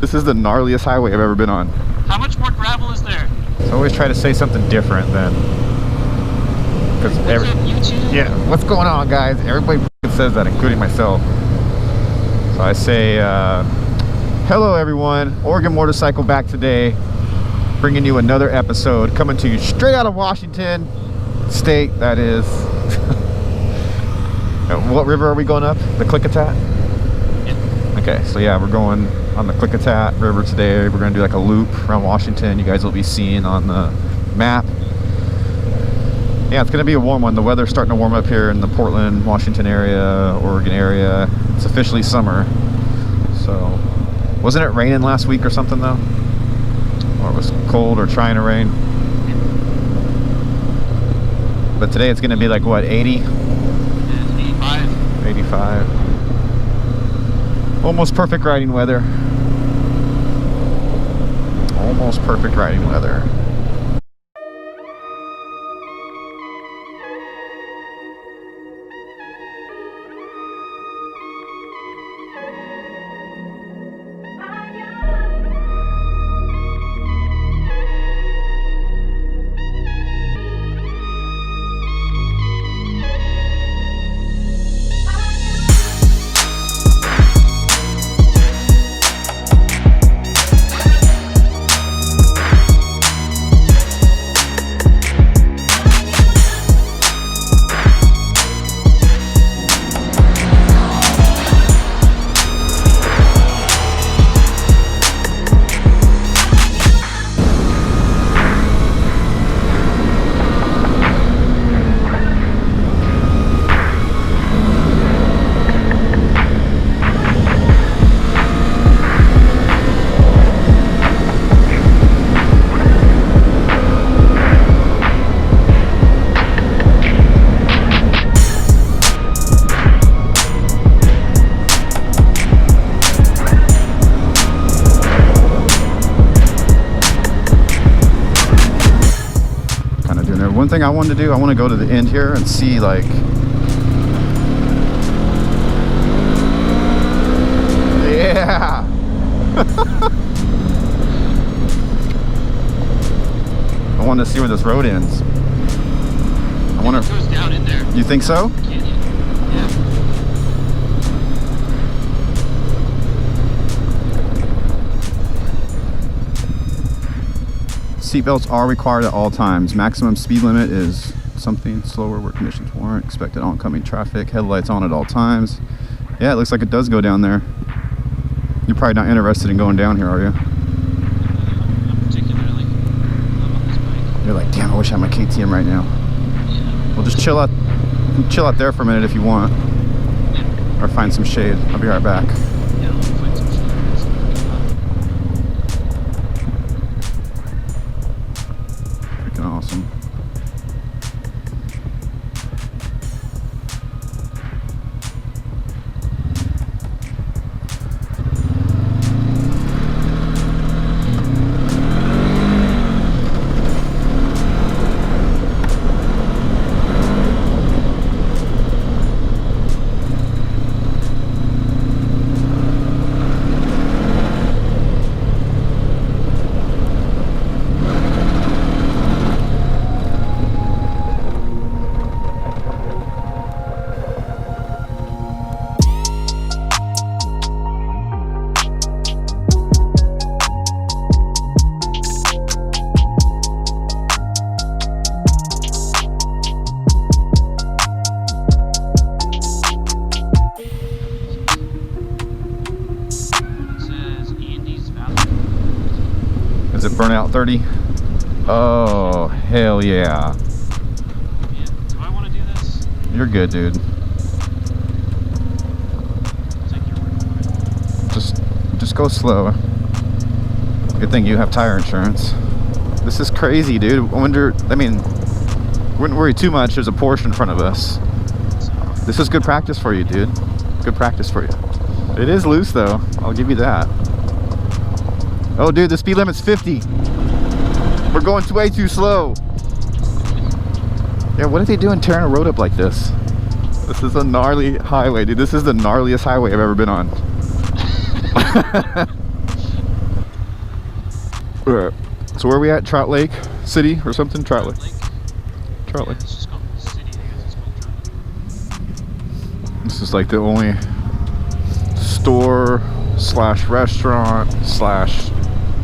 This is the gnarliest highway I've ever been on. How much more gravel is there? So I always try to say something different than... What's up, YouTube? Yeah, what's going on, guys? Everybody says that, including myself. So I say, hello everyone, Oregon Motorcycle back today, bringing you another episode, coming to you straight out of Washington State, that is. What river are we going up? The Klickitat? Yeah. Okay, so yeah, we're going on the Klickitat River today. We're going to do like a loop around Washington. You guys will be seeing on the map. Yeah, it's going to be a warm one. The weather's starting to warm up here in the Portland, Washington area, Oregon area. It's officially summer. So, wasn't it raining last week or something though? Or it was cold or trying to rain? But today it's going to be like what, 80? 85. 85. Almost perfect riding weather. Almost perfect riding weather. One thing I wanted to do, I want to go to the end here and see like yeah. I want to see where this road ends. I wonder if it goes down in there. You think so? Canyon. Yeah. Seatbelts are required at all times. Maximum speed limit is something slower where conditions warrant. Expected oncoming traffic. Headlights on at all times. Yeah, it looks like it does go down there. You're probably not interested in going down here, are you? Not particularly. I'm on this bike. You're like, damn, I wish I had my KTM right now. Yeah. Well, just chill out there for a minute if you want. Yeah. Or find some shade. I'll be right back. Yeah, I'll find some shade. Awesome. Is it Burnout 30? Oh, hell yeah. Yeah. Do I want to do this? You're good, dude. I'll take your word for it. Just go slow. Good thing you have tire insurance. This is crazy, dude. I mean, wouldn't worry too much. There's a Porsche in front of us. This is good practice for you, dude. Good practice for you. It is loose, though. I'll give you that. Oh, dude, the speed limit's 50. We're going way too slow. Yeah, what are they doing tearing a road up like this? This is a gnarly highway, dude. This is the gnarliest highway I've ever been on. Alright. So where are we at? Trout Lake City or something? Trout Lake. Trout Lake. It's just called the city. I guess it's called Trout. This is like the only store slash restaurant slash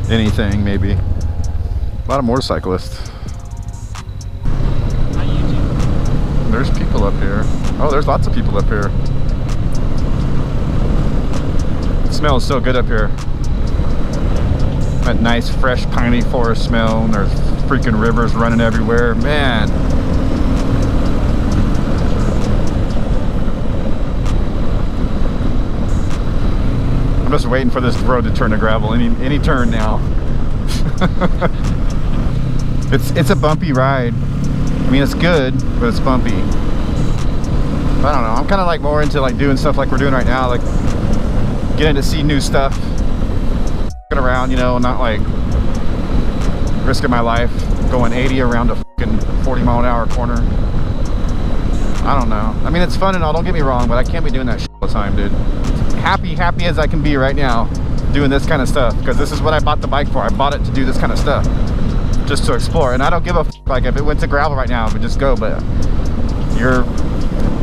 anything maybe. A lot of motorcyclists. How you do? There's people up here. Oh, there's lots of people up here. It smells so good up here. That nice fresh piney forest smell, and there's freaking rivers running everywhere. Man. I'm just waiting for this road to turn to gravel any turn now. It's a bumpy ride. I mean, it's good, but it's bumpy. I don't know. I'm kind of like more into like doing stuff like we're doing right now, like getting to see new stuff, around, you know, not like risking my life going 80 around a fucking 40-mile-an-hour corner. I don't know. I mean, it's fun and all, don't get me wrong, but I can't be doing that shit all the time, dude. Happy as I can be right now doing this kind of stuff, because this is what I bought the bike for. I bought it to do this kind of stuff, just to explore. And I don't give a fuck, like if it went to gravel right now, I would just go. But you're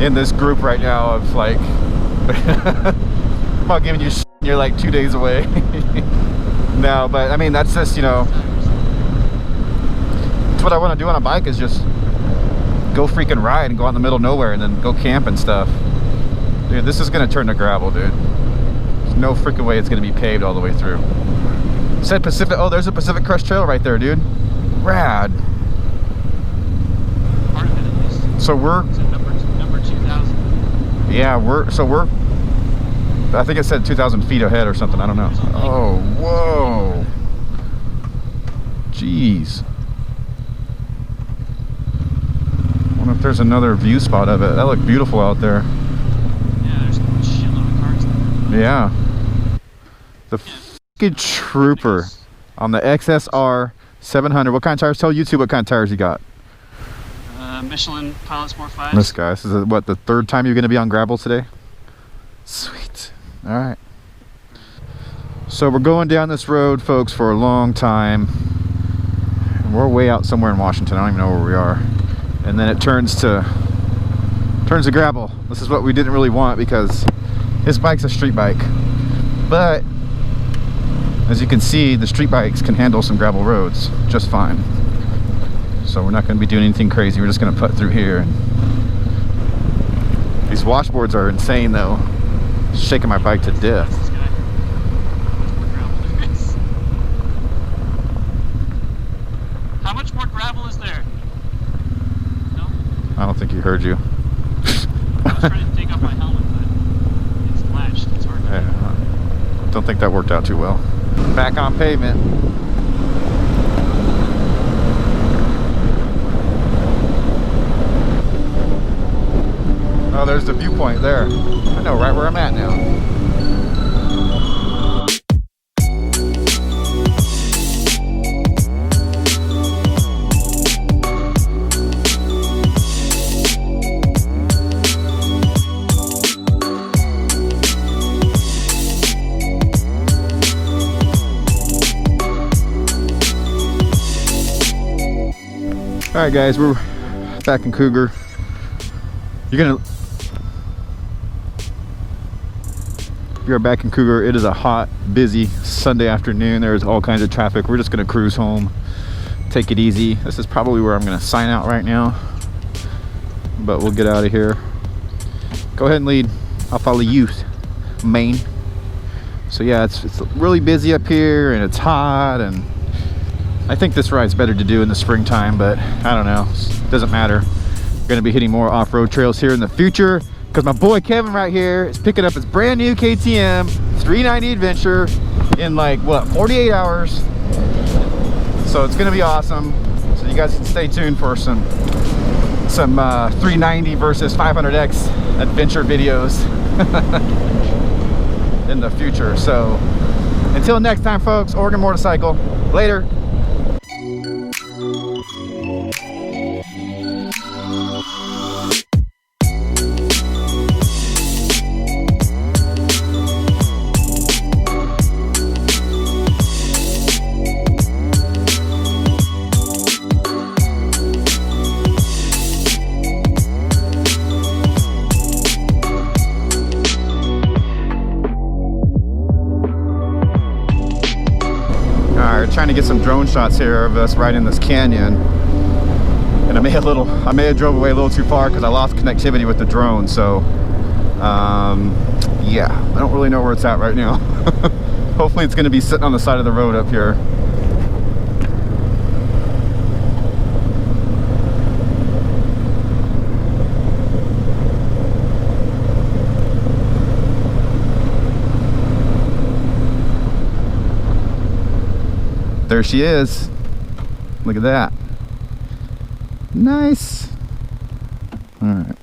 in this group right now of like I'm not giving you shit, you're like 2 days away. No, but I mean, that's just, you know, it's what I want to do on a bike, is just go freaking ride and go out in the middle of nowhere and then go camp and stuff. Dude, this is gonna turn to gravel, dude. There's no freaking way it's gonna be paved all the way through. It said Pacific. Oh, there's a Pacific Crest Trail right there, dude. Rad. Part of it, at least. So we're number 2,000. yeah, we're I think it said 2,000 feet ahead or something. I don't know. Oh, whoa. Jeez. I wonder if there's another view spot of it. That looked beautiful out there. Yeah, there's a shitload of cars there. Yeah. The fucking trooper on the XSR 700. What kind of tires? Tell YouTube what kind of tires you got. Michelin Pilot Sport 5. This guy. This is what, the third time you're going to be on gravel today? Sweet. All right. So we're going down this road, folks, for a long time. And we're way out somewhere in Washington. I don't even know where we are. And then it turns to gravel. This is what we didn't really want, because his bike's a street bike. But as you can see, the street bikes can handle some gravel roads just fine. So we're not going to be doing anything crazy. We're just going to put through here. These washboards are insane, though. Shaking my bike to death. This guy. How much more gravel is there? No? I don't think he heard you. I was trying to take off my helmet, but it's latched. It's hard to Yeah, don't think that worked out too well. Back on pavement. Oh, there's the viewpoint there. I know right where I'm at now. All right, guys, we're back in Cougar. We are back in Cougar. It is a hot, busy Sunday afternoon. There's all kinds of traffic. We're just gonna cruise home, take it easy. This is probably where I'm gonna sign out right now, but we'll get out of here. Go ahead and lead. I'll follow you, Maine. So yeah, it's really busy up here, and it's hot, and I think this ride's better to do in the springtime, but I don't know. It doesn't matter. We're gonna be hitting more off-road trails here in the future, because my boy Kevin right here is picking up his brand new KTM 390 Adventure in like, what, 48 hours. So it's gonna be awesome. So you guys can stay tuned for some 390 versus 500X adventure videos in the future. So until next time, folks, Oregon Motorcycle, later. trying to get some drone shots here of us riding this canyon. And I may have drove away a little too far because I lost connectivity with the drone. So, yeah, I don't really know where it's at right now. Hopefully it's going to be sitting on the side of the road up here. There she is. Look at that. Nice. All right.